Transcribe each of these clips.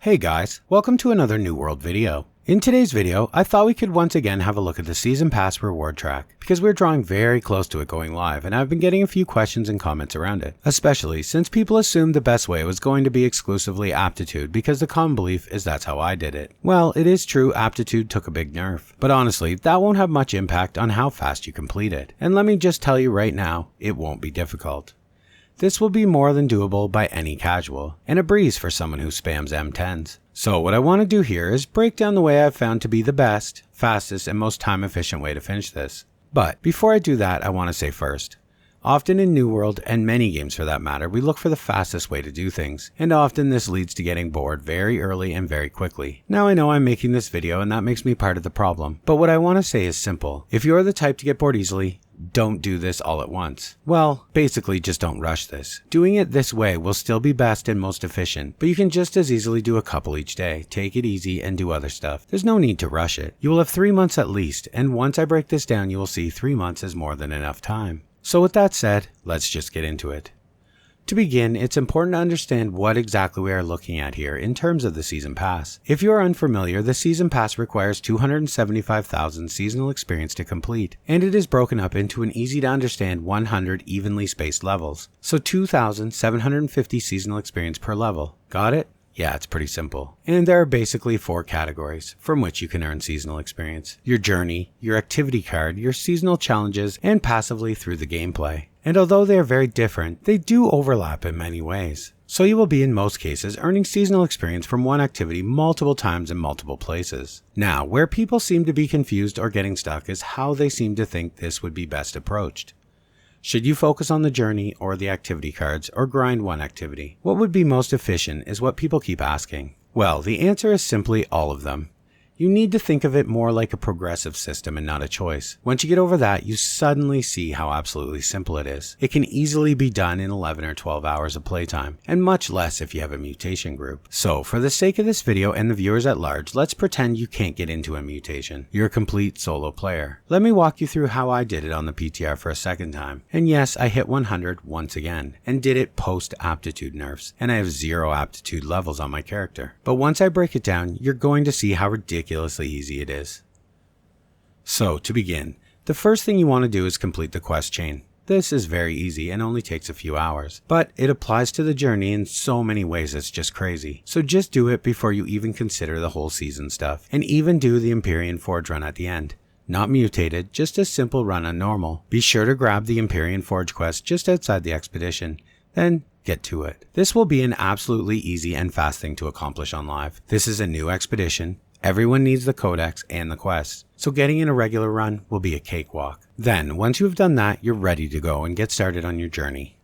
Hey guys, welcome to another New World video. In today's video, I thought we could once again have a look at the Season Pass reward track, because we're drawing very close to it going live and I've been getting a few questions and comments around it, especially since people assumed the best way was going to be exclusively aptitude because the common belief is that's how I did it. Well, it is true aptitude took a big nerf, but honestly, that won't have much impact on how fast you complete it. And let me just tell you right now, it won't be difficult. This will be more than doable by any casual, and a breeze for someone who spams M10s. So what I want to do here is break down the way I've found to be the best, fastest, and most time efficient way to finish this. But before I do that, I want to say first, often in New World, and many games for that matter, we look for the fastest way to do things, and often this leads to getting bored very early and very quickly. Now I know I'm making this video and that makes me part of the problem, but what I want to say is simple. If you're the type to get bored easily, don't do this all at once. Well, basically just don't rush this. Doing it this way will still be best and most efficient, but you can just as easily do a couple each day. Take it easy and do other stuff. There's no need to rush it. You will have 3 months at least, and once I break this down, you will see 3 months is more than enough time. So with that said, let's just get into it. To begin, it's important to understand what exactly we are looking at here in terms of the Season Pass. If you are unfamiliar, the Season Pass requires 275,000 seasonal experience to complete, and it is broken up into an easy to understand 100 evenly spaced levels, so 2,750 seasonal experience per level. Got it? Yeah, it's pretty simple. And there are basically 4 categories from which you can earn seasonal experience: your journey, your activity card, your seasonal challenges, and passively through the gameplay. And although they are very different, they do overlap in many ways. So you will be in most cases earning seasonal experience from one activity multiple times in multiple places. Now, where people seem to be confused or getting stuck is how they seem to think this would be best approached. Should you focus on the journey or the activity cards or grind one activity? What would be most efficient is what people keep asking. Well, the answer is simply all of them. You need to think of it more like a progressive system and not a choice. Once you get over that, you suddenly see how absolutely simple it is. It can easily be done in 11 or 12 hours of playtime, and much less if you have a mutation group. So for the sake of this video and the viewers at large, let's pretend you can't get into a mutation. You're a complete solo player. Let me walk you through how I did it on the PTR for a second time. And yes, I hit 100 once again, and did it post aptitude nerfs, and I have 0 aptitude levels on my character. But once I break it down, you're going to see how ridiculously easy it is. So to begin, the first thing you want to do is complete the quest chain. This is very easy and only takes a few hours, but it applies to the journey in so many ways it's just crazy. So just do it before you even consider the whole season stuff, and even do the Empyrean Forge run at the end. Not mutated, just a simple run on normal. Be sure to grab the Empyrean Forge quest just outside the expedition, then get to it. This will be an absolutely easy and fast thing to accomplish on live. This is a new expedition. Everyone needs the codex and the quest, so getting in a regular run will be a cakewalk. Then, once you have done that, you're ready to go and get started on your journey.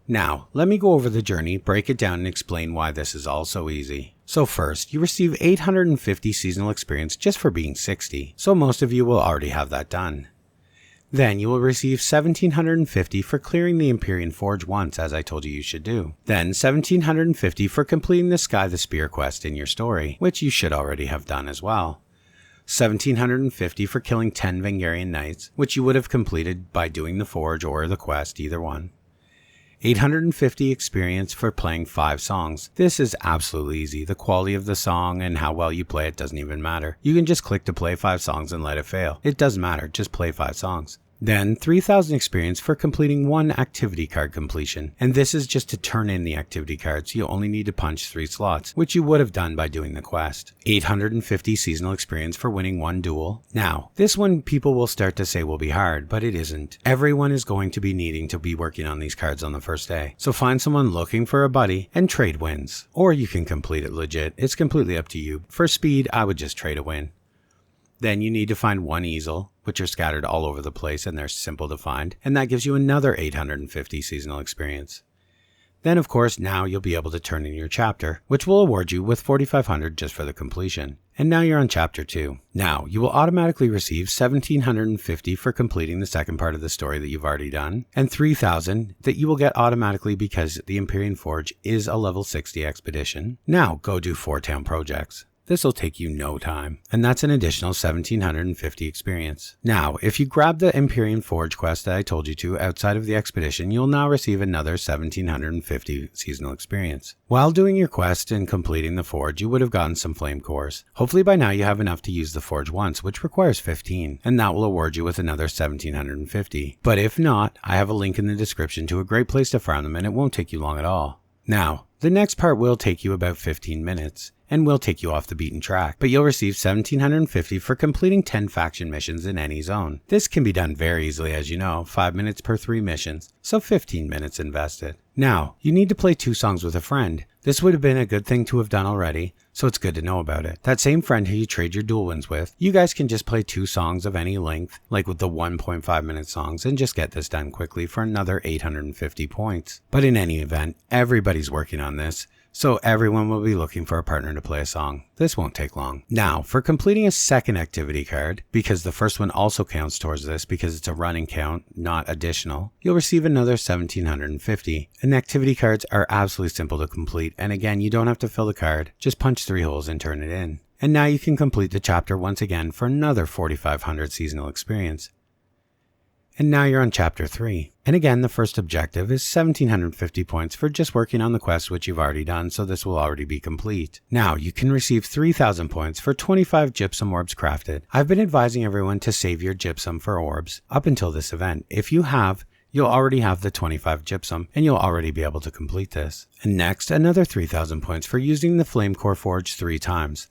Now, let me go over the journey, break it down, and explain why this is all so easy. So first, you receive 850 seasonal experience just for being 60, so most of you will already have that done. Then you will receive 1,750 for clearing the Empyrean Forge once, as I told you should do. Then 1,750 for completing the Sky the Spear quest in your story, which you should already have done as well. 1,750 for killing 10 Vengarian Knights, which you would have completed by doing the Forge or the quest, either one. 850 experience for playing 5 songs. This is absolutely easy. The quality of the song and how well you play it doesn't even matter. You can just click to play 5 songs and let it fail. It doesn't matter, just play 5 songs. Then 3,000 experience for completing 1 activity card completion, and this is just to turn in the activity cards. You only need to punch 3 slots, which you would have done by doing the quest. 850 seasonal experience for winning 1 duel. Now, this one people will start to say will be hard, but it isn't. Everyone is going to be needing to be working on these cards on the first day, so find someone looking for a buddy and trade wins. Or you can complete it legit, it's completely up to you. For speed, I would just trade a win. Then you need to find 1 easel, which are scattered all over the place and they're simple to find, and that gives you another 850 seasonal experience. Then of course now you'll be able to turn in your chapter, which will award you with 4,500 just for the completion. And now you're on chapter 2. Now you will automatically receive 1,750 for completing the second part of the story that you've already done, and 3,000 that you will get automatically because the Empyrean Forge is a level 60 expedition. Now go do 4 town projects. This will take you no time, and that's an additional 1750 experience. Now, if you grab the Empyrean Forge quest that I told you to outside of the expedition, you'll now receive another 1750 seasonal experience. While doing your quest and completing the forge, you would have gotten some flame cores. Hopefully by now you have enough to use the forge once, which requires 15, and that will award you with another 1750. But if not, I have a link in the description to a great place to farm them, and it won't take you long at all. Now, the next part will take you about 15 minutes. And will take you off the beaten track, but you'll receive 1750 for completing 10 faction missions in any zone. This can be done very easily, as you know, 5 minutes per 3 missions, so 15 minutes invested. Now, you need to play 2 songs with a friend. This would have been a good thing to have done already, so it's good to know about it. That same friend who you trade your dual wins with, you guys can just play 2 songs of any length, like with the 1.5 minute songs, and just get this done quickly for another 850 points. But in any event, everybody's working on this, so everyone will be looking for a partner to play a song. This won't take long. Now, for completing a second activity card, because the first one also counts towards this because it's a running count, not additional, you'll receive another 1750. And activity cards are absolutely simple to complete, and again, you don't have to fill the card, just punch 3 holes and turn it in. And now you can complete the chapter once again for another 4500 seasonal experience. And now you're on chapter 3. And again, the first objective is 1750 points for just working on the quest, which you've already done, so this will already be complete. Now, you can receive 3000 points for 25 gypsum orbs crafted. I've been advising everyone to save your gypsum for orbs up until this event. If you have, you'll already have the 25 gypsum, and you'll already be able to complete this. And next, another 3000 points for using the Flame Core Forge 3 times.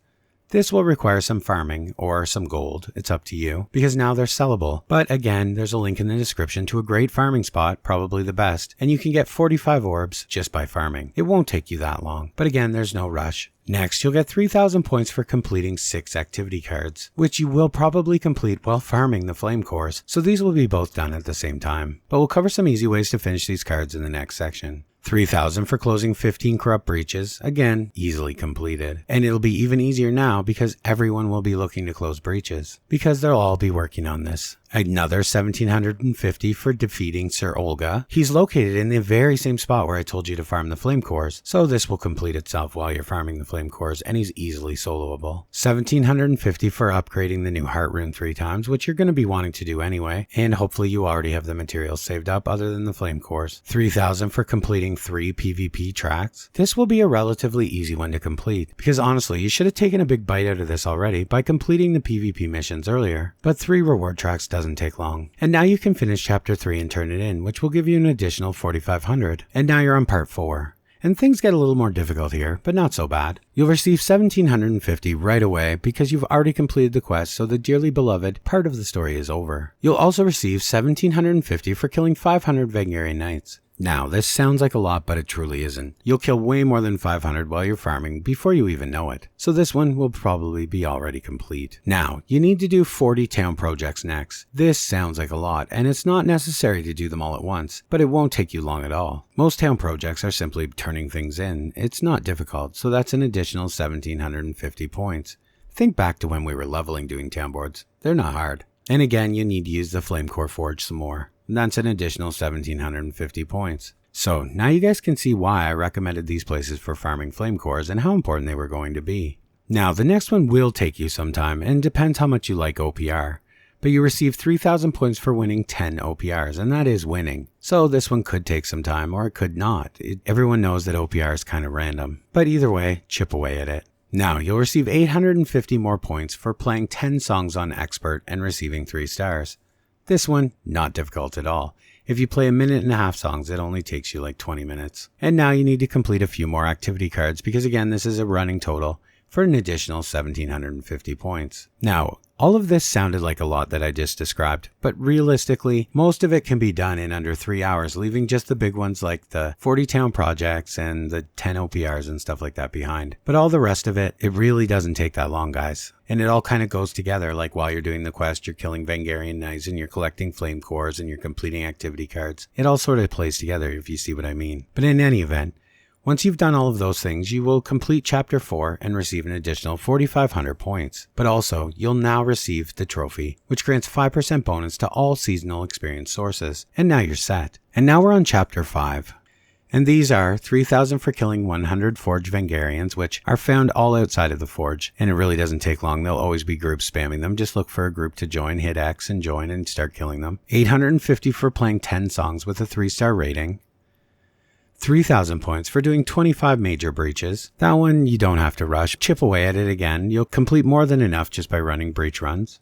This will require some farming or some gold, it's up to you, because now they're sellable. But again, there's a link in the description to a great farming spot, probably the best, and you can get 45 orbs just by farming. It won't take you that long, but again, there's no rush. Next, you'll get 3000 points for completing 6 activity cards, which you will probably complete while farming the flame cores, so these will be both done at the same time. But we'll cover some easy ways to finish these cards in the next section. 3000 for closing 15 corrupt breaches, again, easily completed. And it'll be even easier now because everyone will be looking to close breaches, because they'll all be working on this. Another 1750 for defeating Sir Olga. He's located in the very same spot where I told you to farm the flame cores, so this will complete itself while you're farming the flame cores, and he's easily soloable. 1750 for upgrading the new heart rune 3 times, which you're going to be wanting to do anyway, and hopefully you already have the materials saved up other than the flame cores. 3000 for completing 3 PvP tracks. This will be a relatively easy one to complete, because honestly, you should have taken a big bite out of this already by completing the PvP missions earlier, but 3 reward tracks doesn't take long. And now you can finish chapter 3 and turn it in, which will give you an additional 4500. And now you're on part 4. And things get a little more difficult here, but not so bad. You'll receive 1750 right away because you've already completed the quest, so the dearly beloved part of the story is over. You'll also receive 1750 for killing 500 Vengarian Knights. Now, this sounds like a lot, but it truly isn't. You'll kill way more than 500 while you're farming before you even know it. So this one will probably be already complete. Now, you need to do 40 town projects next. This sounds like a lot, and it's not necessary to do them all at once, but it won't take you long at all. Most town projects are simply turning things in. It's not difficult, so that's an additional 1750 points. Think back to when we were leveling doing town boards. They're not hard. And again, you need to use the Flame Core Forge some more. That's an additional 1750 points. So now you guys can see why I recommended these places for farming flame cores and how important they were going to be. Now the next one will take you some time and depends how much you like OPR. But you receive 3000 points for winning 10 OPRs, and that is winning. So this one could take some time or it could not. Everyone knows that OPR is kind of random. But either way, chip away at it. Now you'll receive 850 more points for playing 10 songs on Expert and receiving 3 stars. This one, not difficult at all. If you play 1.5-minute songs, it only takes you like 20 minutes. And now you need to complete a few more activity cards because again, this is a running total for an additional 1750 points. Now, all of this sounded like a lot that I just described, but realistically, most of it can be done in under 3 hours, leaving just the big ones like the 40 town projects and the 10 OPRs and stuff like that behind. But all the rest of it, it really doesn't take that long, guys. And it all kind of goes together, like while you're doing the quest, you're killing Vengarian Knights and you're collecting flame cores and you're completing activity cards. It all sort of plays together if you see what I mean. But in any event, once you've done all of those things, you will complete Chapter 4 and receive an additional 4,500 points. But also, you'll now receive the trophy, which grants 5% bonus to all seasonal experience sources. And now you're set. And now we're on Chapter 5. And these are 3,000 for killing 100 Forge Vengarians, which are found all outside of the Forge, and it really doesn't take long. There'll always be groups spamming them. Just look for a group to join, hit X and join and start killing them. 850 for playing 10 songs with a 3-star rating. 3,000 points for doing 25 major breaches. That one you don't have to rush. Chip away at it again. You'll complete more than enough just by running breach runs.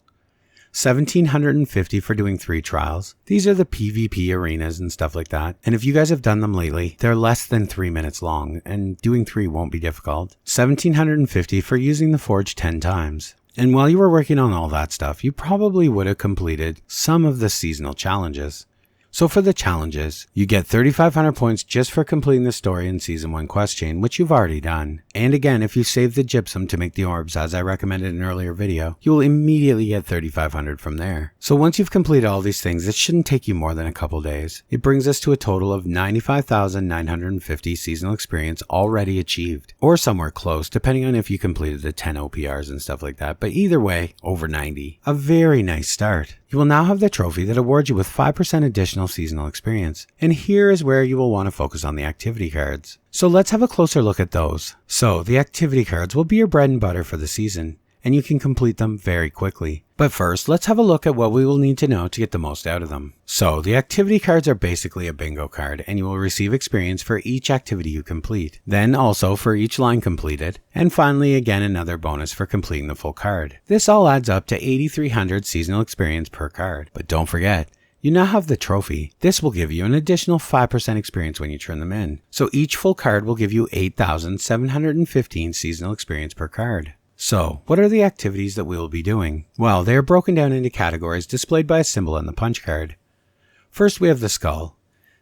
1,750 for doing 3 trials. These are the PvP arenas and stuff like that. And if you guys have done them lately, they're less than 3 minutes long, and doing 3 won't be difficult. 1,750 for using the Forge 10 times. And while you were working on all that stuff, you probably would have completed some of the seasonal challenges. So for the challenges, you get 3,500 points just for completing the story in Season 1 quest chain, which you've already done. And again, if you save the gypsum to make the orbs as I recommended in an earlier video, you will immediately get 3,500 from there. So once you've completed all these things, it shouldn't take you more than a couple days. It brings us to a total of 95,950 seasonal experience already achieved, or somewhere close, depending on if you completed the 10 OPRs and stuff like that, but either way, over 90. A very nice start. You will now have the trophy that awards you with 5% additional seasonal experience. And here is where you will want to focus on the activity cards. So let's have a closer look at those. So the activity cards will be your bread and butter for the season, and you can complete them very quickly. But first, let's have a look at what we will need to know to get the most out of them. So the activity cards are basically a bingo card, and you will receive experience for each activity you complete. Then also for each line completed, and finally again another bonus for completing the full card. This all adds up to 8,300 seasonal experience per card. But don't forget, you now have the trophy. This will give you an additional 5% experience when you turn them in. So each full card will give you 8,715 seasonal experience per card. So, what are the activities that we will be doing? Well, they are broken down into categories displayed by a symbol on the punch card. First, we have the skull.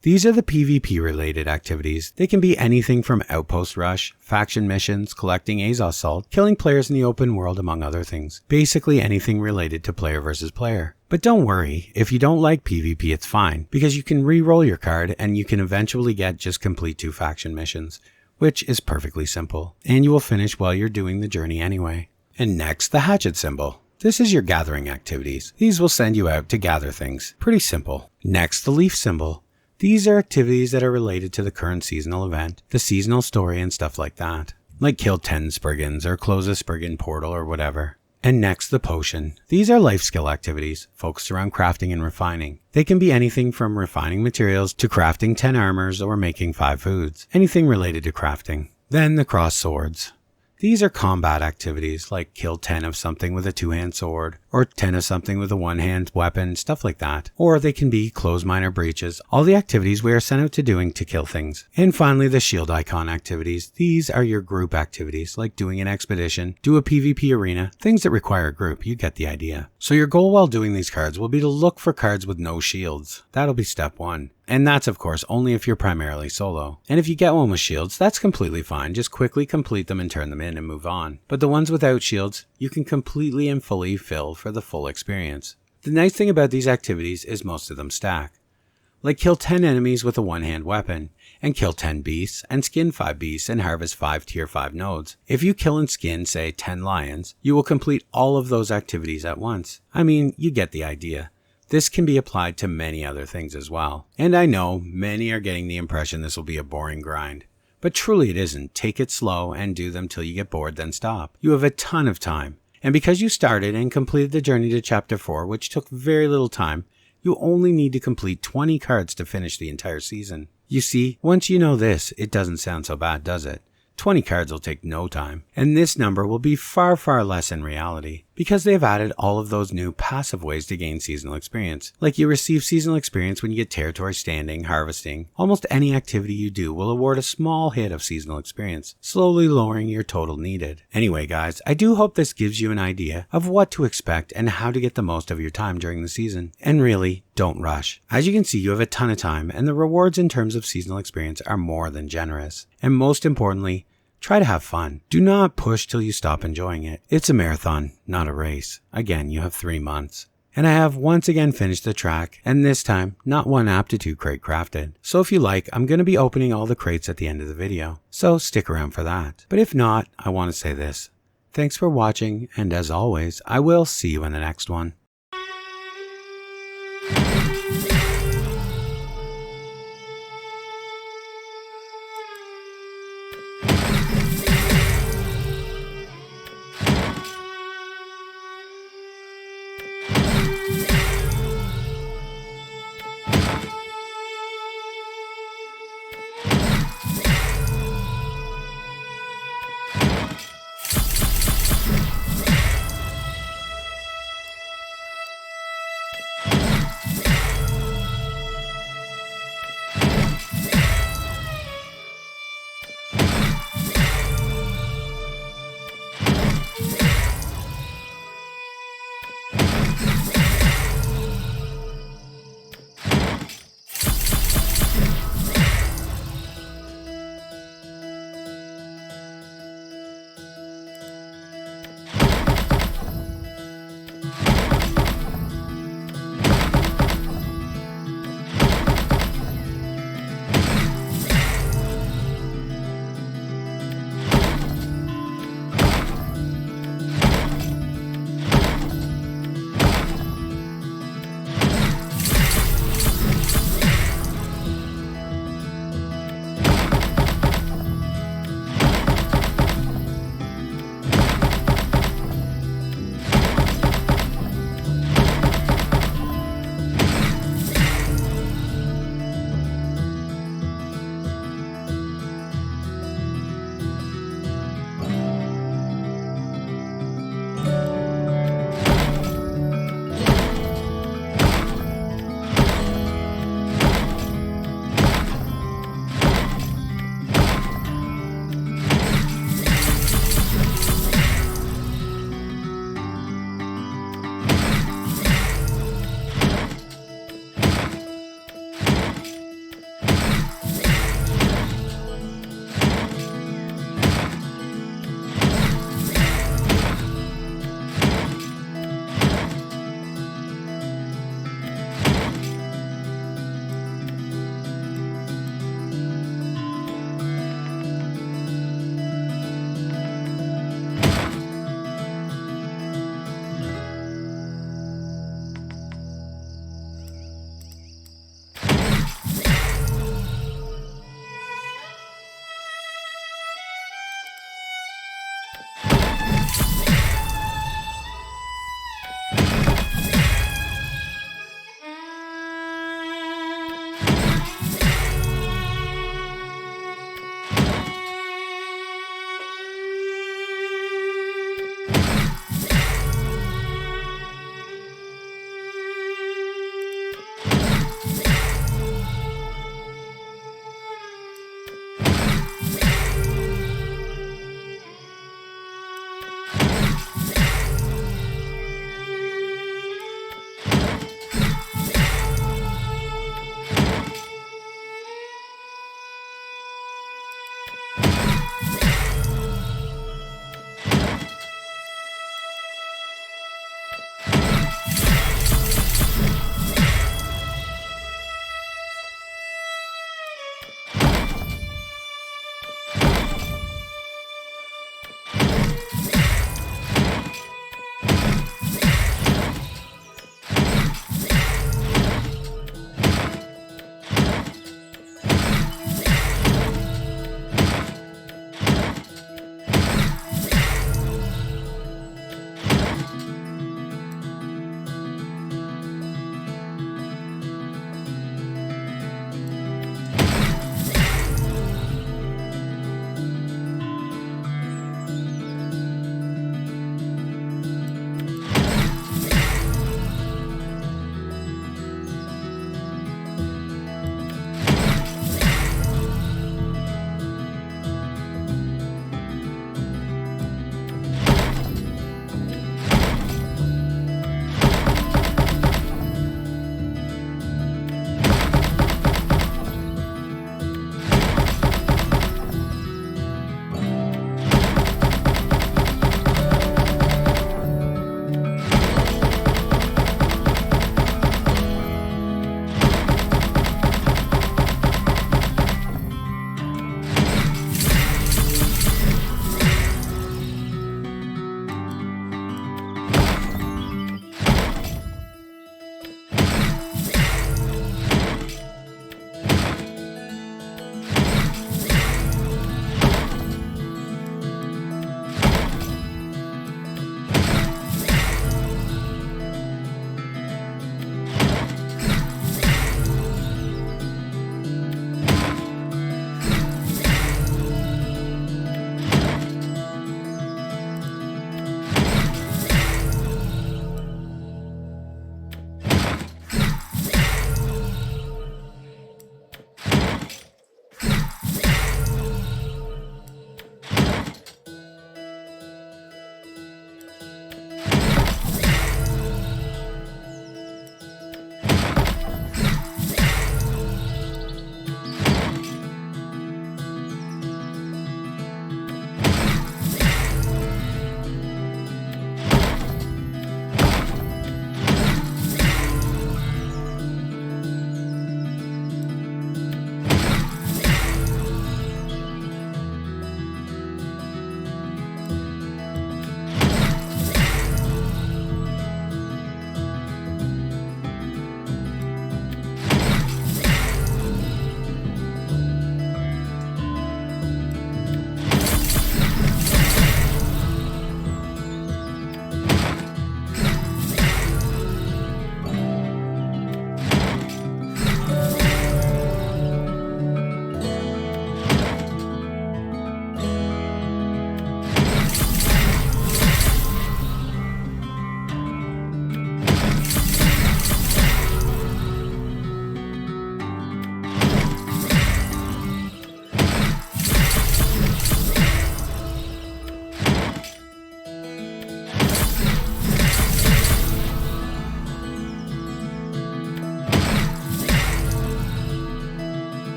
These are the PvP related activities. They can be anything from outpost rush, faction missions, collecting Azov salt, killing players in the open world, among other things. Basically anything related to player versus player. But don't worry, if you don't like PvP, it's fine, because you can re-roll your card and you can eventually get just complete 2 faction missions, which is perfectly simple, and you will finish while you're doing the journey anyway. And next, the hatchet symbol. This is your gathering activities. These will send you out to gather things. Pretty simple. Next, the leaf symbol. These are activities that are related to the current seasonal event, the seasonal story and stuff like that. Like kill 10 Spriggans or close a Spriggan portal or whatever. And next, the potion. These are life skill activities focused around crafting and refining. They can be anything from refining materials to crafting 10 armors or making 5 foods. Anything related to crafting. Then the cross swords. These are combat activities like kill 10 of something with a 2-hand sword, or 10 of something with a 1-hand weapon, stuff like that. Or they can be close minor breaches, all the activities we are sent out to doing to kill things. And finally, the shield icon activities. These are your group activities like doing an expedition, do a PvP arena, things that require a group, you get the idea. So your goal while doing these cards will be to look for cards with no shields. That'll be step 1. And that's of course only if you're primarily solo. And if you get one with shields, that's completely fine. Just quickly complete them and turn them in and move on. But the ones without shields, you can completely and fully fill for the full experience. The nice thing about these activities is most of them stack. Like kill 10 enemies with a 1-hand weapon, and kill 10 beasts, and skin 5 beasts, and harvest 5 tier 5 nodes. If you kill and skin, say 10 lions, you will complete all of those activities at once. I mean, you get the idea. This can be applied to many other things as well. And I know many are getting the impression this will be a boring grind. But truly it isn't. Take it slow and do them till you get bored, then stop. You have a ton of time. And because you started and completed the journey to Chapter 4, which took very little time, you only need to complete 20 cards to finish the entire season. You see, once you know this, it doesn't sound so bad, does it? 20 cards will take no time, and this number will be far, far less in reality, because they've added all of those new passive ways to gain seasonal experience. Like you receive seasonal experience when you get territory standing, harvesting. Almost any activity you do will award a small hit of seasonal experience, slowly lowering your total needed. Anyway guys, I do hope this gives you an idea of what to expect and how to get the most of your time during the season. And really, don't rush. As you can see, you have a ton of time, and the rewards in terms of seasonal experience are more than generous. And most importantly, try to have fun. Do not push till you stop enjoying it. It's a marathon, not a race. Again, you have 3 months. And I have once again finished the track, and this time, not one aptitude crate crafted. So if you like, I'm going to be opening all the crates at the end of the video. So stick around for that. But if not, I want to say this. Thanks for watching, and as always, I will see you in the next one.